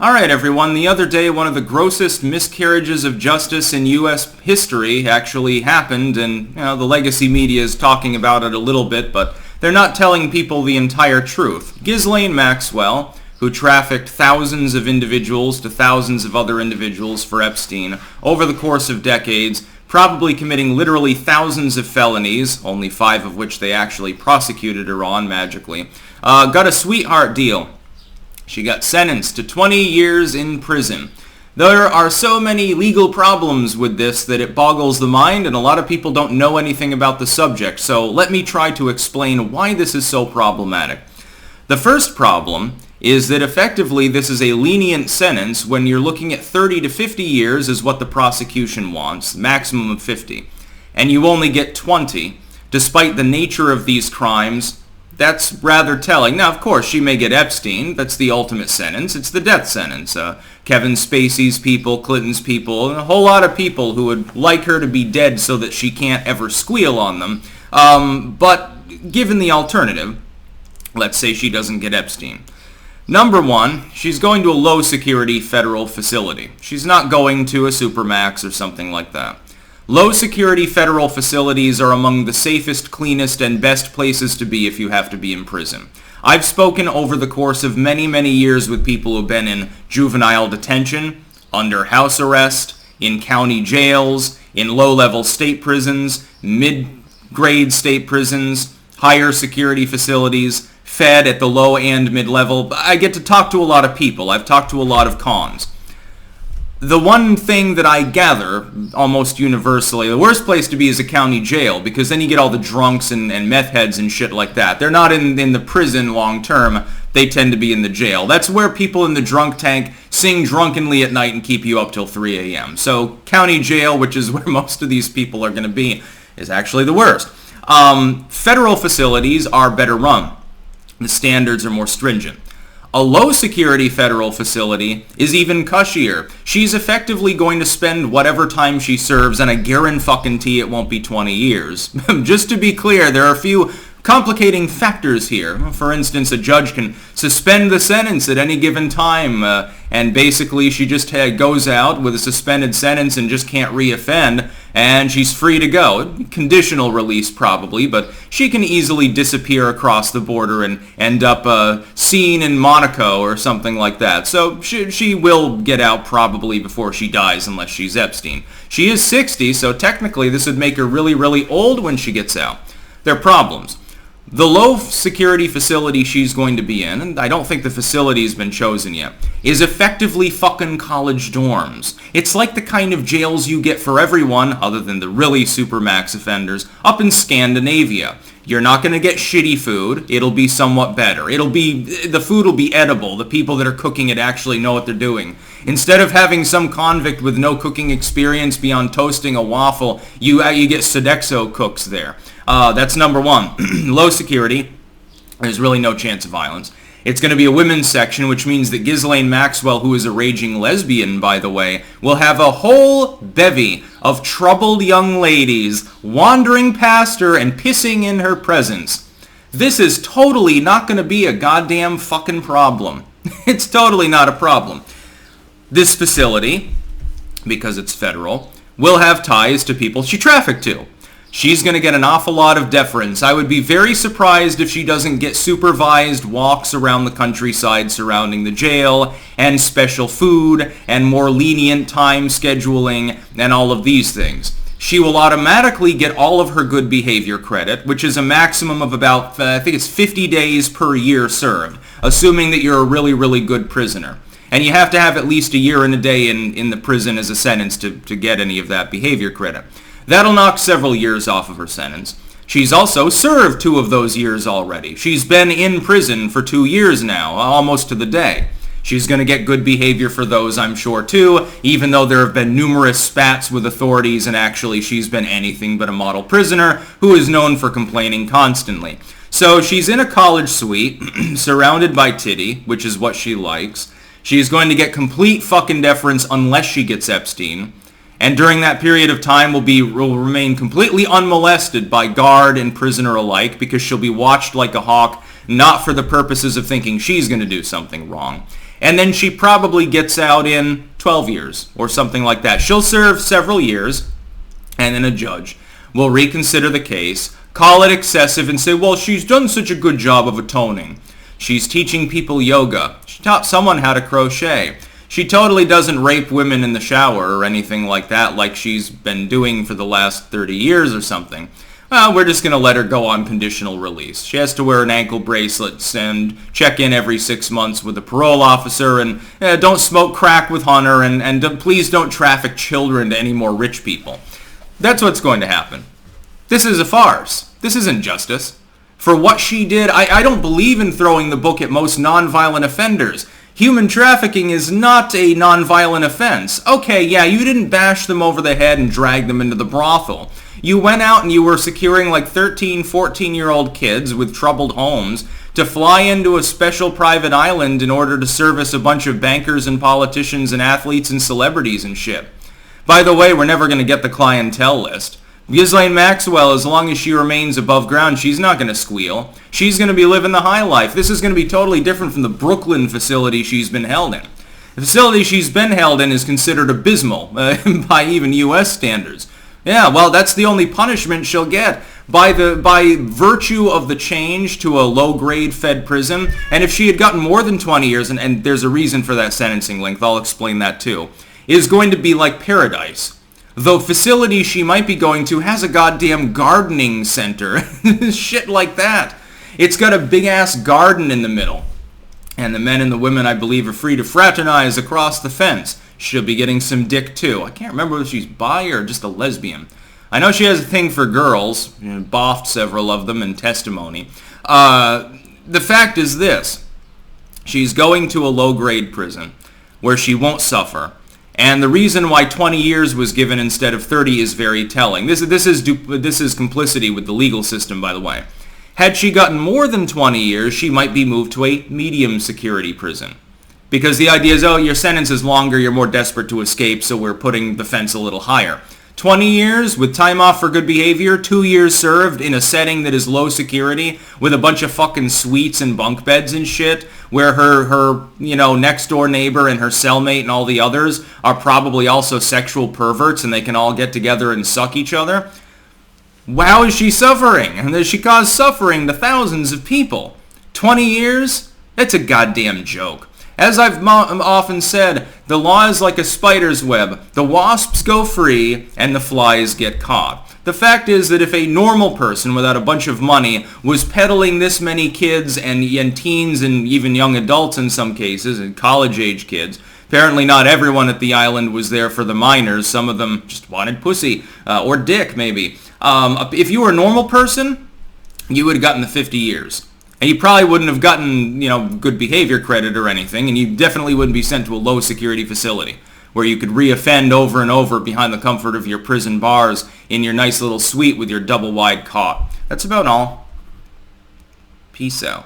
Alright everyone, the other day one of the grossest miscarriages of justice in U.S. history actually happened, and the legacy media is talking about it a little bit, but they're not telling people the entire truth. Ghislaine Maxwell, who trafficked thousands of individuals to thousands of other individuals for Epstein over the course of decades, probably committing literally thousands of felonies, only 5 of which they actually prosecuted her on magically, got a sweetheart deal. She got sentenced to 20 years in prison. There are so many legal problems with this that it boggles the mind, and a lot of people don't know anything about the subject, so let me try to explain why this is so problematic. The first problem is that effectively this is a lenient sentence when you're looking at 30 to 50 years is what the prosecution wants, maximum of 50, and you only get 20, despite the nature of these crimes. That's rather telling. Now, of course, she may get Epstein. That's the ultimate sentence. It's the death sentence. Kevin Spacey's people, Clinton's people, and a whole lot of people who would like her to be dead so that she can't ever squeal on them. But given the alternative, let's say she doesn't get Epstein. Number one, she's going to a low-security federal facility. She's not going to a Supermax or something like that. Low-security federal facilities are among the safest, cleanest, and best places to be if you have to be in prison. I've spoken over the course of many, many years with people who've been in juvenile detention, under house arrest, in county jails, in low-level state prisons, mid-grade state prisons, higher security facilities, fed at the low and mid-level. I get to talk to a lot of people. I've talked to a lot of cons. The one thing that I gather, almost universally, the worst place to be is a county jail, because then you get all the drunks and meth heads and shit like that. They're not in the prison long term. They tend to be in the jail. That's where people in the drunk tank sing drunkenly at night and keep you up till 3 a.m. So county jail, which is where most of these people are going to be, is actually the worst. Federal facilities are better run. The standards are more stringent. A low-security federal facility is even cushier. She's effectively going to spend whatever time she serves, and I guarantee it won't be 20 years. Just to be clear, there are a few complicating factors here. For instance, a judge can suspend the sentence at any given time, and basically she just goes out with a suspended sentence and just can't re-offend, and she's free to go. Conditional release probably, but she can easily disappear across the border and end up seen in Monaco or something like that. So she will get out probably before she dies, unless she's Epstein. She is 60, so technically this would make her really, really old when she gets out. There are problems. The low-security facility she's going to be in, and I don't think the facility's been chosen yet, is effectively fucking college dorms. It's like the kind of jails you get for everyone, other than the really supermax offenders, up in Scandinavia. You're not going to get shitty food. It'll be somewhat better. The food will be edible. The people that are cooking it actually know what they're doing. Instead of having some convict with no cooking experience beyond toasting a waffle, you get Sodexo cooks there. That's number one. Low security. There's really no chance of violence. It's going to be a women's section, which means that Ghislaine Maxwell, who is a raging lesbian, by the way, will have a whole bevy of troubled young ladies wandering past her and pissing in her presence. This is totally not going to be a goddamn fucking problem. It's totally not a problem. This facility, because it's federal, will have ties to people she trafficked to. She's going to get an awful lot of deference. I would be very surprised if she doesn't get supervised walks around the countryside surrounding the jail, and special food, and more lenient time scheduling, and all of these things. She will automatically get all of her good behavior credit, which is a maximum of about, I think it's 50 days per year served, assuming that you're a really, really good prisoner. And you have to have at least a year and a day in the prison as a sentence to get any of that behavior credit. That'll knock several years off of her sentence. She's also served 2 of those years already. She's been in prison for 2 years now, almost to the day. She's going to get good behavior for those, I'm sure, too, even though there have been numerous spats with authorities, and actually she's been anything but a model prisoner who is known for complaining constantly. So she's in a college suite, surrounded by titty, which is what she likes. She's going to get complete fucking deference unless she gets Epstein. And during that period of time will remain completely unmolested by guard and prisoner alike, because she'll be watched like a hawk, not for the purposes of thinking she's going to do something wrong. And then she probably gets out in 12 years or something like that. She'll serve several years, and then a judge will reconsider the case, call it excessive, and say, well, she's done such a good job of atoning. She's teaching people yoga. She taught someone how to crochet. She totally doesn't rape women in the shower or anything like that, like she's been doing for the last 30 years or something. Well, we're just going to let her go on conditional release. She has to wear an ankle bracelet and check in every 6 months with a parole officer, and don't smoke crack with Hunter, and please don't traffic children to any more rich people. That's what's going to happen. This is a farce. This isn't justice. For what she did, I don't believe in throwing the book at most nonviolent offenders. Human trafficking is not a nonviolent offense. Okay, yeah, you didn't bash them over the head and drag them into the brothel. You went out and you were securing like 13, 14-year-old kids with troubled homes to fly into a special private island in order to service a bunch of bankers and politicians and athletes and celebrities and shit. By the way, we're never going to get the clientele list. Ghislaine Maxwell, as long as she remains above ground, she's not going to squeal. She's going to be living the high life. This is going to be totally different from the Brooklyn facility she's been held in. The facility she's been held in is considered abysmal by even U.S. standards. Yeah, well, that's the only punishment she'll get by virtue of the change to a low-grade Fed prison. And if she had gotten more than 20 years, and there's a reason for that sentencing length, I'll explain that too, is going to be like paradise. The facility she might be going to has a goddamn gardening center. Shit like that. It's got a big-ass garden in the middle. And the men and the women, I believe, are free to fraternize across the fence. She'll be getting some dick, too. I can't remember if she's bi or just a lesbian. I know she has a thing for girls. Boffed several of them in testimony. The fact is this. She's going to a low-grade prison where she won't suffer. And the reason why 20 years was given instead of 30 is very telling. This is complicity with the legal system, by the way. Had she gotten more than 20 years, she might be moved to a medium security prison. Because the idea is, oh, your sentence is longer, you're more desperate to escape, so we're putting the fence a little higher. 20 years with time off for good behavior, 2 years served in a setting that is low security with a bunch of fucking suites and bunk beds and shit, where her next door neighbor and her cellmate and all the others are probably also sexual perverts and they can all get together and suck each other. How is she suffering? And does she cause suffering to thousands of people? 20 years? That's a goddamn joke. As I've often said, the law is like a spider's web. The wasps go free and the flies get caught. The fact is that if a normal person without a bunch of money was peddling this many kids and teens and even young adults in some cases, and college-age kids, apparently not everyone at the island was there for the minors. Some of them just wanted pussy, or dick maybe. If you were a normal person, you would have gotten the 50 years. And you probably wouldn't have gotten, good behavior credit or anything, and you definitely wouldn't be sent to a low-security facility where you could reoffend over and over behind the comfort of your prison bars in your nice little suite with your double-wide cot. That's about all. Peace out.